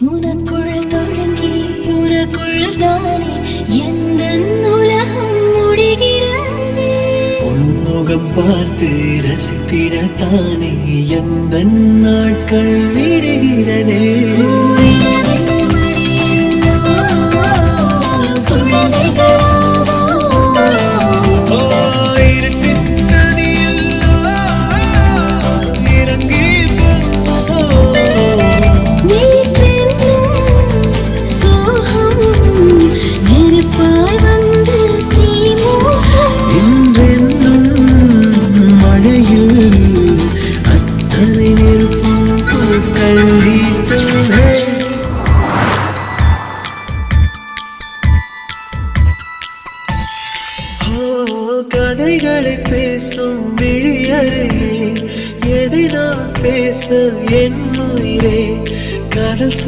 உனக்குள் தொடங்கி உனக்குள் தானே எந்த உலகம் முடிகிறது. உன்முகம் பார்த்து ரசித்திடத்தானே எந்த நாட்கள் விடுகிறதே. கதைகளை பேசும் விழியறையே எதை நான் பேச என் உயிரே காதல்